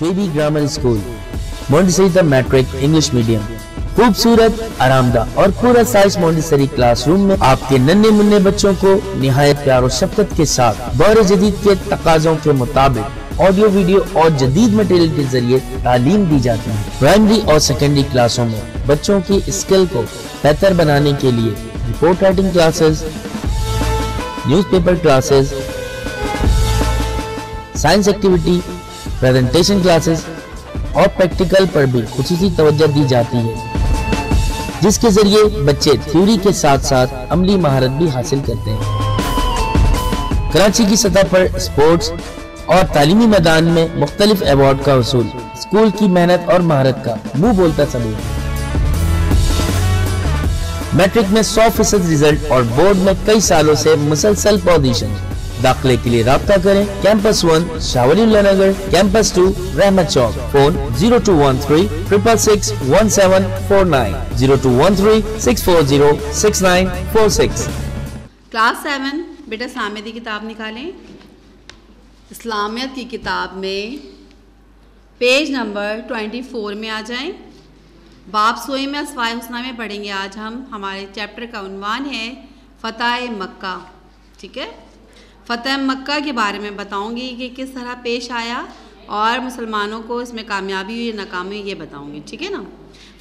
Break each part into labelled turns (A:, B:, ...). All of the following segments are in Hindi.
A: शुएबी grammar school, Montessori matric English medium. खूबसूरत, आरामदाह और पूरा साइज मोंटेसरी क्लासरूम में आपके नन्हे मुन्ने बच्चों को निहायत प्यार और शफकत के साथ दौर जदीद के तकाज़ों के मुताबिक ऑडियो, वीडियो और जदीद मटेरियल के जरिए तालीम दी जाती है। प्राइमरी और सेकेंडरी क्लासों में बच्चों की स्किल को बेहतर बनाने के लिए report writing classes, newspaper classes, science activity, presentation classes और प्रैक्टिकल पर भी खुसूसी तवज्जो दी जाती है, जिसके जरिए बच्चे थ्योरी के साथ साथ अमली महारत भी हासिल करते हैं। कराची की सतह पर स्पोर्ट्स और तालीमी मैदान में मुख्तलिफ अवार्ड का वसूल स्कूल की मेहनत और महारत का मुंह बोलता सबूत है। मैट्रिक में 100% रिजल्ट और बोर्ड में कई सालों से मुसलसल पोजीशन। दाखिले के लिए राब्ता करें कैंपस 1 शाहवलीउल्लाह नगर, कैंपस 2 रहमत चौक। फोन 0213 666 1749, 0213 640 6946।
B: क्लास 7 बेटा सामे की किताब निकालें। इस्लामियत की किताब में पेज नंबर 24 में आ जाएं। बाब सोए में अस्वाए हुस्ना में पढ़ेंगे आज हम। हमारे चैप्टर का उन्वान है फ़तह मक्का। ठीक है, फ़तह मक्का के बारे में बताऊंगी कि किस तरह पेश आया और मुसलमानों को इसमें कामयाबी हुई नाकामी हुई ये बताऊंगी। ठीक है ना।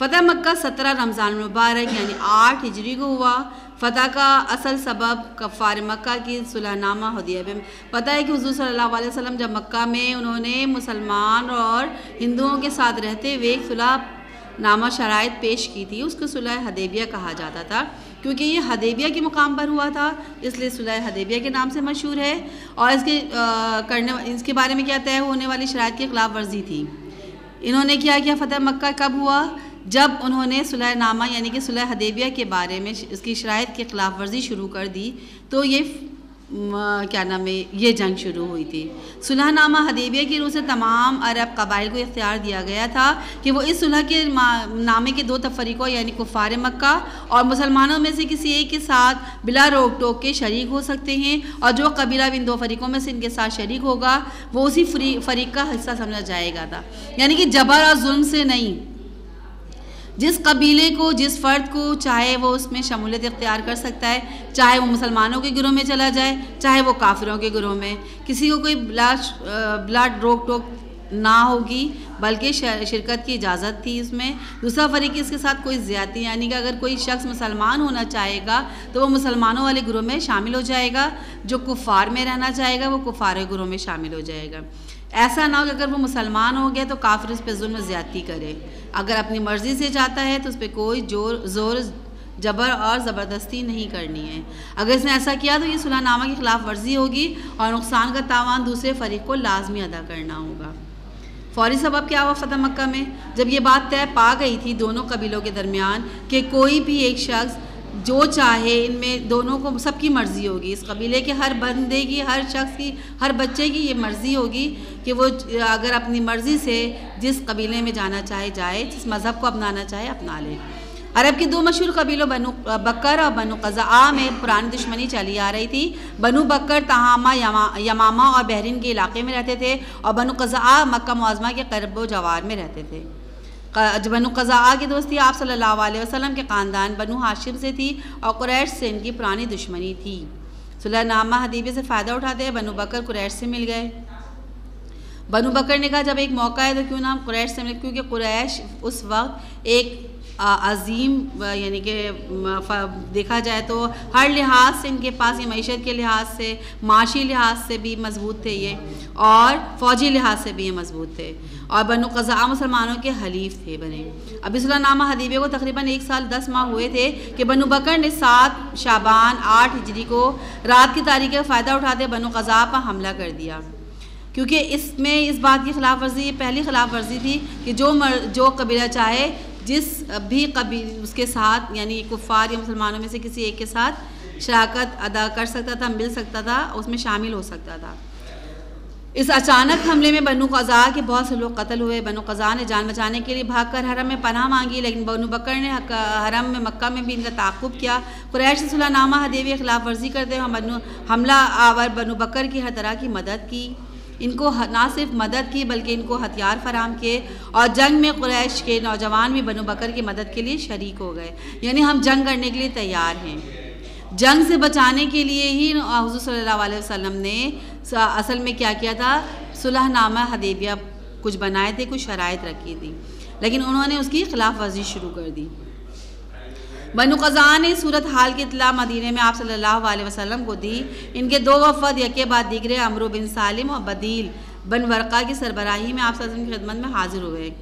B: फ़तह मक्का 17 रमज़ान मुबारक यानी 8 हिजरी को हुआ। फ़तह का असल सबब कफ़ार मक्का की सुलहनामा हुदैबिया में। पता है कि हुज़ूर सल्लल्लाहु अलैहि वसल्लम जब मक्का में उन्होंने मुसलमान और हिंदुओं के साथ रहते हुए एक सुलहनामा शराइत पेश की थी, उसको सुलह हुदैबिया कहा जाता था, क्योंकि ये हुदैबिया के मुकाम पर हुआ था, इसलिए सुलह हुदैबिया के नाम से मशहूर है। और इसके बारे में क्या तय होने वाली शराइत की खिलाफ वर्जी थी। इन्होंने क्या किया, फ़तह मक्का कब हुआ, जब उन्होंने सुलहनामा यानी कि सुलह हुदैबिया के बारे में इसकी शराइत की खिलाफ वर्जी शुरू कर दी, तो ये क्या नाम है, ये जंग शुरू हुई थी। सुलहनामा हुदैबिया की रूह से तमाम अरब कबाइल को इख्तियार दिया गया था कि वो इस सुलह के नामे के 2 तफरीक़ों यानी कुफ़ार मक्का और मुसलमानों में से किसी एक के साथ बिला रोक टोक के शरीक हो सकते हैं, और जो कबीला इन 2 फरीक़ों में से इनके साथ शरीक होगा वो उसी फरीक़ का हिस्सा समझा जाएगा था। यानी कि जबर और जुल्म से नहीं, जिस कबीले को, जिस फ़र्द को चाहे वो उसमें शमूलियत इख्तियार कर सकता है, चाहे वो मुसलमानों के गिरोह में चला जाए, चाहे वो काफिरों के गिरोह में, किसी को कोई ब्लड रोक टोक ना होगी, बल्कि शिरकत की इजाज़त थी इसमें। दूसरा फरीक इसके साथ कोई ज़्यादती, यानी कि अगर कोई शख्स मुसलमान होना चाहेगा तो वो मुसलमानों वाले गिरोह में शामिल हो जाएगा, जो कुफ़ार में रहना चाहेगा वो कुफ़ार के गिरोह में शामिल हो जाएगा। ऐसा ना हो कि अगर वो मुसलमान हो गया तो काफिर उस पर जुल्म ज़्यादती करे। अगर अपनी मर्ज़ी से चाहता है तो उस पर कोई ज़ोर जबर और ज़बरदस्ती नहीं करनी है। अगर इसने ऐसा किया तो ये सुलहनामा की खिलाफ वर्जी होगी और नुकसान का तावान दूसरे फरीक को लाजमी अदा करना होगा। फौरी सबब क्या हुआ फ़तह मक्का में, जब ये बात तय पा गई थी दोनों कबीलों के दरमियान कि कोई भी एक शख्स जो चाहे, इनमें दोनों को सबकी मर्ज़ी होगी, इस कबीले के हर बंदे की, हर शख्स की, हर बच्चे की ये मर्ज़ी होगी कि वो अगर अपनी मर्ज़ी से जिस कबीले में जाना चाहे जाए, जिस मज़हब को अपनाना चाहे अपना ले। अरब के 2 मशहूर कबीलों बनु बकर और बनु क़ज़आ में पुरानी दुश्मनी चली आ रही थी। बनु बकर तहामा, यमामा और बहरीन के इलाके में रहते थे, और बनु क़ज़आ मक्का मुअज़्ज़मा के क़रब जवार में रहते थे। बनु क़ज़आ की दोस्ती आप सल्लल्लाहु अलैहि वसल्लम के ख़ानदान बनु हाशिम से थी और कुरैश से इनकी पुरानी दुश्मनी थी। सुलहनामा हुदैबिया से फ़ायदा उठाते बनु बकर कुरैश से मिल गए। बनु बकर ने कहा जब एक मौका है तो क्यों ना हम कुरैश से मिले, क्योंकि कुरैश उस वक्त एक अजीम, यानी कि देखा जाए तो हर लिहाज से इनके पास, ये मईशत के लिहाज से, माशी लिहाज से भी मजबूत थे ये, और फ़ौजी लिहाज से भी ये मजबूत थे। और बनु क़ज़आ मुसलमानों के हलीफ थे बने। अब सुलहनामा हुदैबिया को तकरीबन 1 साल 10 माह हुए थे कि बनु बकर ने 7 शाबान 8 हिजरी को रात की तारीख का फ़ायदा उठाते बनु क़ज़आ पर हमला कर दिया, क्योंकि इसमें इस बात की खिलाफ वर्जी, ये पहली खिलाफ वर्जी थी कि जो कबीला चाहे जिस भी कबीले उसके साथ, यानी कुफ़ार या मुसलमानों में से किसी एक के साथ शराकत अदा कर सकता था, मिल सकता था, उसमें शामिल हो सकता था। इस अचानक हमले में बनु क़ज़आ के बहुत से लोग कत्ल हुए। बनु क़ज़आ ने जान बचाने के लिए भागकर हरम में पनाह मांगी, लेकिन बनु बकर ने हरम में मक्का में भी इनका ताक़ुब किया। कुरैश से सुलहनामा हुदैबिया खिलाफ वर्जी करते हुए हमला आवर बनु बकर की हर तरह की मदद की। इनको ना सिर्फ मदद की बल्कि इनको हथियार फराहम किए और जंग में कुरैश के नौजवान भी बनु बकर की मदद के लिए शरीक हो गए। यानी हम जंग करने के लिए तैयार हैं। जंग से बचाने के लिए ही हुज़ूर सल्लल्लाहु अलैहि वसल्लम ने असल में क्या किया था, सुलहनामा हदैबिया कुछ बनाए थे, कुछ शराइत रखी थी, लेकिन उन्होंने उसकी खिलाफ वर्जी शुरू कर दी। बनु क़ज़ा ने सूरत हाल की इत्तला मदीने में आप सल्लल्लाहु अलैहि वसल्लम को दी। इनके दो वफ़द यके बाद दिगरे अमरू बिन सालिम और बदील बन वर्क़ा की सरबराही में आप सल्लल्लाहु अलैहि वसल्लम की खिदमत में हाजिर हुए।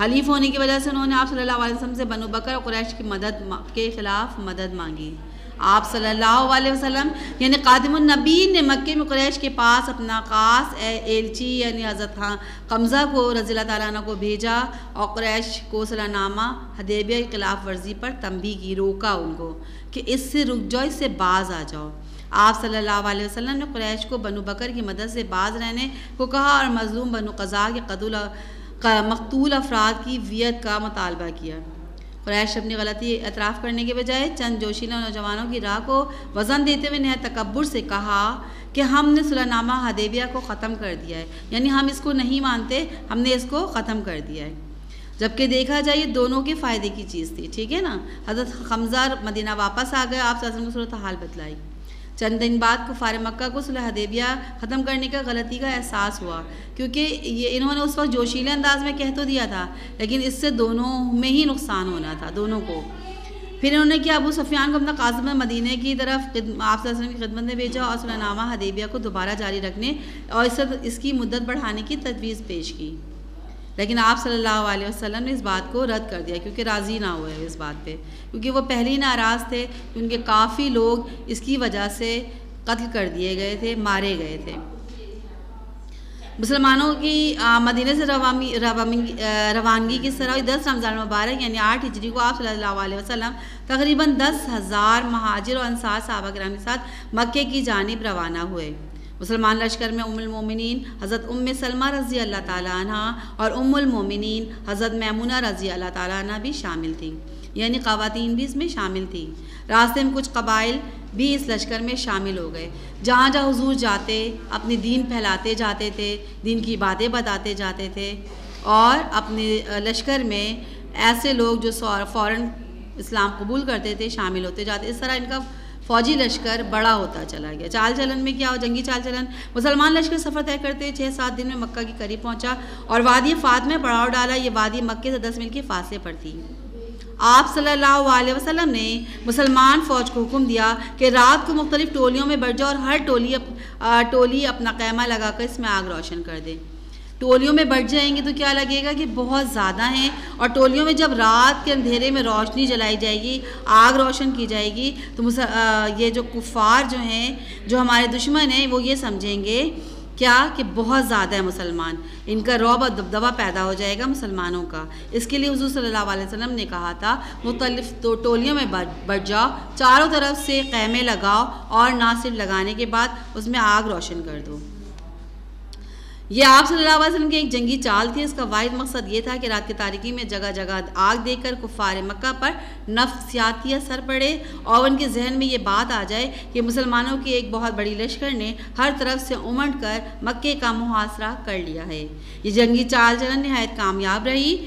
B: हलीफ होने की वजह से उन्होंने आप सल्लल्लाहु अलैहि वसल्लम से बनु बकर और कुरैश की मदद के ख़िलाफ़ मदद मांगी। आप सल्लल्लाहु अलैहि वसल्लम यानी क़ादिमुन नबी ने मक्के में कुरैश के पास अपना ख़ास एलची यानी हज़रत कमज़ा को रज़ियल्लाहु ताला अन्हु को भेजा और कुरैश को सुलहनामा हदैबिया की खिलाफ वर्जी पर तंबीह की, रोका उनको कि इससे रुक जाओ, इससे बाज आ जाओ। आप सल्लल्लाहु अलैहि वसल्लम ने कुरैश को बनु बकर की मदद से बाज रहने को कहा और मज़लूम बनु क़ज़ा के मक़तूल अफराद की वियत का मुतालबा किया। कुरैश अपनी गलती एतराफ़ करने के बजाय चंद जोशीला नौजवानों की राह को वज़न देते हुए नहायत तकब्बुर से कहा कि हमने सुलहनामा हदैबिया को ख़त्म कर दिया है, यानी हम इसको नहीं मानते, हमने इसको ख़त्म कर दिया है। जबकि देखा जाए ये दोनों के फ़ायदे की चीज़ थी, ठीक है ना। हज़रत हम्ज़ा मदीना वापस आ गए, आप सल्लल्लाहु अलैहि वसल्लम को सूरत हाल बतलाई। चंद दिन बाद कुफ़ार मक्का को सुलह हदैबिया ख़त्म करने का गलती का एहसास हुआ, क्योंकि ये इन्होंने उस वक्त जोशीले अंदाज में कह तो दिया था, लेकिन इससे दोनों में ही नुकसान होना था, दोनों को। फिर इन्होंने क्या, अबू सुफियान को अपना काज़िम मदीने की तरफ आप सल्लल्लाहु अलैहि वसल्लम की खिदमत में भेजा और सुलहनामा हदैबिया को दोबारा जारी रखने और इसकी मुद्दत बढ़ाने की तजवीज़ पेश की। लेकिन आप सल्लल्लाहु अलैहि वसल्लम ने इस बात को रद्द कर दिया, क्योंकि राज़ी ना हुए इस बात पे, क्योंकि वो पहले ही नाराज़ थे कि उनके काफ़ी लोग इसकी वजह से कत्ल कर दिए गए थे, मारे गए थे। मुसलमानों की मदीने से रवानगी की तरह 10 रमज़ान मुबारक यानी 8 हिजरी को आप सल्लल्लाहु अलैहि वसल्लम तकरीबन 10,000 महाजिर और अंसार सहाबा किराम के साथ मक्के की जानिब रवाना हुए। मुसलमान लश्कर में उम्मुल मोमिनीन हज़रत उम्मे सलमा रज़ी अल्लाह ताला अन्हा और उम्मुल मोमिनीन हज़रत मैमुना रज़ी अल्लाह ताला अन्हा भी शामिल थी, यानी ख़वातीन भी इसमें शामिल थी। रास्ते में कुछ कबाइल भी इस लश्कर में शामिल हो गए। जहाँ जहाँ हुजूर जाते अपनी दीन फैलाते जाते थे, दीन की बातें बताते जाते थे और अपने लश्कर में ऐसे लोग जो फ़ौरन इस्लाम कबूल करते थे शामिल होते जाते। इस तरह इनका फ़ौजी लश्कर बड़ा होता चला गया। चाल चलन में क्या हो, जंगी चाल चलन, मुसलमान लश्कर सफ़र तय करते 6-7 दिन में मक्का के करीब पहुँचा और वादी फ़ात में पड़ाव डाला। ये वादी मक्के से 10 मील के फासले पर थी। आप सल्लल्लाहु अलैहि वसल्लम ने मुसलमान फ़ौज को हुक्म दिया कि रात को मुख्तलिफ़ टोलियों में बढ़ जाओ और हर टोली अपना क़ैमा लगाकर इसमें आग रोशन कर दे। टोलियों में बढ़ जाएंगे तो क्या लगेगा कि बहुत ज़्यादा हैं, और टोलियों में जब रात के अंधेरे में रोशनी जलाई जाएगी, आग रोशन की जाएगी, तो ये जो कुफ़ार जो हैं, जो हमारे दुश्मन हैं, वो ये समझेंगे क्या कि बहुत ज़्यादा है मुसलमान, इनका रौब और दबदबा पैदा हो जाएगा मुसलमानों का। इसके लिए हुज़ूर सल्लल्लाहु अलैहि वसल्लम ने कहा था मुख्तलिफ़ टोलियों में बढ़ जाओ, चारों तरफ से ख़ैमे लगाओ और ना सिर्फ लगाने के बाद उसमें आग रोशन कर दो। ये आप सल्लल्लाहु अलैहि वसल्लम की एक जंगी चाल थी। इसका वाहिद मकसद ये था कि रात की तारीकी में जगह जगह आग देकर कुफ़ार मक्का पर नफ्सियाती असर पड़े और उनके जहन में ये बात आ जाए कि मुसलमानों की एक बहुत बड़ी लश्कर ने हर तरफ से उमड़ कर मक्के का मुहासरा कर लिया है। ये जंगी चाल चलन नहायत कामयाब रही।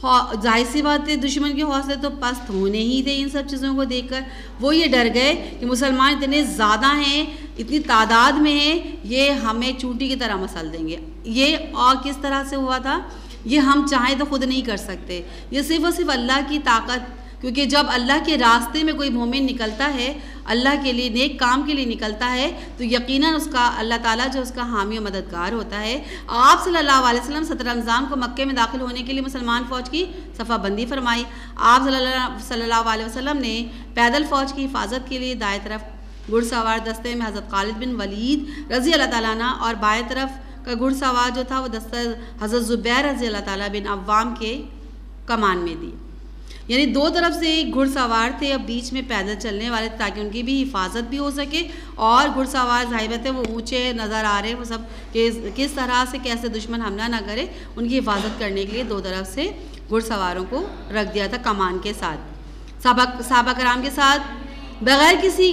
B: जाहिर सी बात है दुश्मन के हौसले तो पस्त होने ही थे। इन सब चीज़ों को देखकर वो ये डर गए कि मुसलमान इतने ज़्यादा हैं, इतनी तादाद में हैं, ये हमें चूंटी की तरह मसल देंगे। ये और किस तरह से हुआ था, ये हम चाहें तो खुद नहीं कर सकते, ये सिर्फ़ और सिर्फ अल्लाह की ताकत, क्योंकि जब अल्लाह के रास्ते में कोई मोमिन निकलता है, अल्लाह के लिए नेक काम के लिए निकलता है, तो यकीनन उसका अल्लाह ताला जो उसका हामी और मददगार होता है। आप सल्लल्लाहु अलैहि वसल्लम 17 रमज़ान को मक्के में दाखिल होने के लिए मुसलमान फ़ौज की सफ़ाबंदी फरमाई। आप सल्लल्लाहु अलैहि वसल्लम ने पैदल फ़ौज की हिफाजत के लिए दाएँ तरफ घुड़सवार दस्ते में हज़रत खालिद बिन वलीद रज़ी अल्लाह ताला अन्हु और बाएँ तरफ का घुड़सवार जो था वो दस्ता हज़रत ज़ुबैर रज़ी अल्लाह ताला बिन अव्वाम के कमान में दी। यानी दो तरफ से घुड़सवार थे और बीच में पैदल चलने वाले, ताकि उनकी भी हिफाजत भी हो सके। और घुड़सवार ज़ाहिर है वो ऊंचे नज़र आ रहे हैं, वो सब किस तरह से कैसे दुश्मन हमला ना करे, उनकी हिफाजत करने के लिए दो तरफ से घुड़सवारों को रख दिया था कमान के साथ। सहाबा कराम के साथ बग़ैर किसी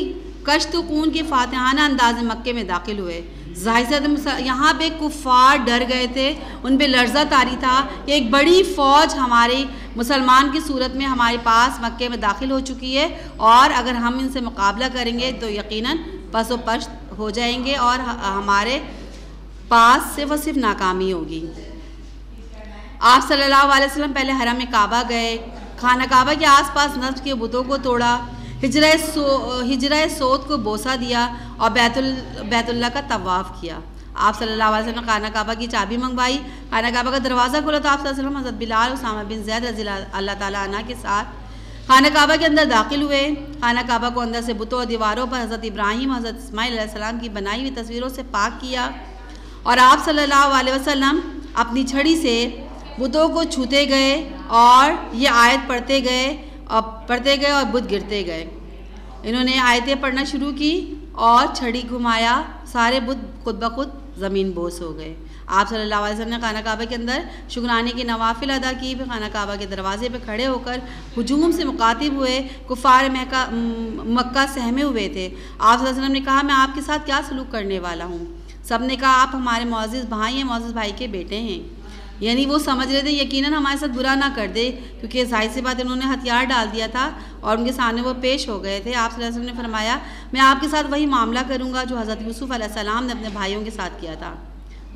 B: कश्तकून के फातिहाना अंदाज में मक्के में दाखिल हुए। जाहिर से यहाँ पे कुफ़ार डर गए थे, उन पे लर्ज़ा तारी था कि एक बड़ी फ़ौज हमारे मुसलमान की सूरत में हमारे पास मक्के में दाखिल हो चुकी है और अगर हम इनसे मुकाबला करेंगे तो यकीनन पसोपश्त हो जाएंगे और हमारे पास सिर्फ और सिर्फ नाकामी होगी। आप सल्लल्लाहु अलैहि वसल्लम पहले हरम काबा गए, खाना काबा के आसपास नस्ब के बुतों को तोड़ा, हिजरा सोत को बोसा दिया और बैतुल्लाह का तवाफ़ किया। आप सल्लल्लाहु अलैहि वसल्लम ने खाना काबा की चाबी मंगवाई, खाना काबा का दरवाज़ा खोला तो आप सल्लल्लाहु अलैहि वसल्लम हज़रत बिलाल उसामा बिन ज़ैद रज़ी अल्लाह ताला अन्हु के साथ खाना काबा के अंदर दाखिल हुए। खाना काबा को अंदर से बुतों और दीवारों पर हज़रत इब्राहीम हज़रत इस्माईल अलैहिस्सलाम की बनाई हुई तस्वीरों से पाक किया और आप सल्लल्लाहु अलैहि वसल्लम अपनी छड़ी से बुतों को छूते गए और ये आयत पढ़ते गए और बुत गिरते गए। इन्होंने आयतें पढ़ना शुरू की और छड़ी घुमाया, सारे बुत खुद ब खुद ज़मीन बोस हो गए। आप सल्लल्लाहु अलैहि वसल्लम ने खाना काबा के अंदर शुक्राने की नवाफिल अदा की, फिर खाना काबा के दरवाजे पे खड़े होकर हुजूम से मुखातिब हुए। कुफ़ार मक्का सहमे हुए थे। आप सल्लल्लाहु अलैहि वसल्लम ने कहा, मैं आपके साथ क्या सलूक करने वाला हूँ? सब ने कहा, आप हमारे मुअज़्ज़िज़ भाई हैं, मुअज़्ज़िज़ भाई के बेटे हैं। यानी वो समझ रहे थे यकीनन हमारे साथ बुरा ना कर दे, क्योंकि जाहिर सी बात इन्होंने हथियार डाल दिया था और उनके सामने वो पेश हो गए थे। आप सल्लल्लाहु अलैहि वसल्लम ने फरमाया, मैं आपके साथ वही मामला करूँगा जो हज़रत यूसुफ़ अलैहिस्सलाम ने अपने भाइयों के साथ किया था।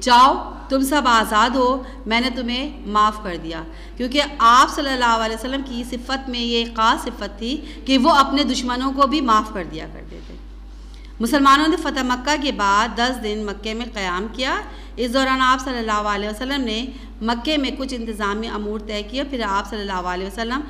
B: जाओ, तुम सब आज़ाद हो, मैंने तुम्हें माफ़ कर दिया। क्योंकि आप सल्लल्लाहु अलैहि वसल्लम की सिफ़त में ये ख़ास सिफ़त थी कि वो अपने दुश्मनों को भी माफ़ कर दिया करते थे। मुसलमानों ने फ़तह मक्का के बाद 10 दिन मक्के में क़याम किया। इस दौरान आप सल्लल्लाहु अलैहि वसल्लम ने मक्के में कुछ इंतज़ामी अमूर तय किए। फिर आप सल्लल्लाहु अलैहि वसल्लम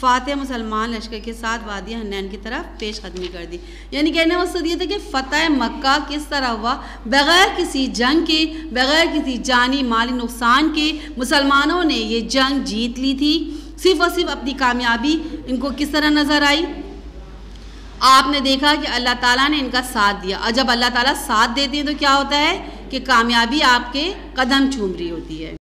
B: फ़ातिह मुसलमान लश्कर के साथ वादी हन्नैन की तरफ पेश कदमी कर दी। यानी कहने का मकसद ये था कि फ़तह मक्का किस तरह हुआ, बग़ैर किसी जंग के, बग़ैर किसी जानी माली नुकसान के मुसलमानों ने ये जंग जीत ली थी। सिर्फ़ और सिर्फ अपनी कामयाबी इनको किस तरह नज़र आई? आपने देखा कि अल्लाह ताला ने इनका साथ दिया, और जब अल्लाह ताला साथ देते हैं तो क्या होता है कि कामयाबी आपके कदम चूम रही होती है।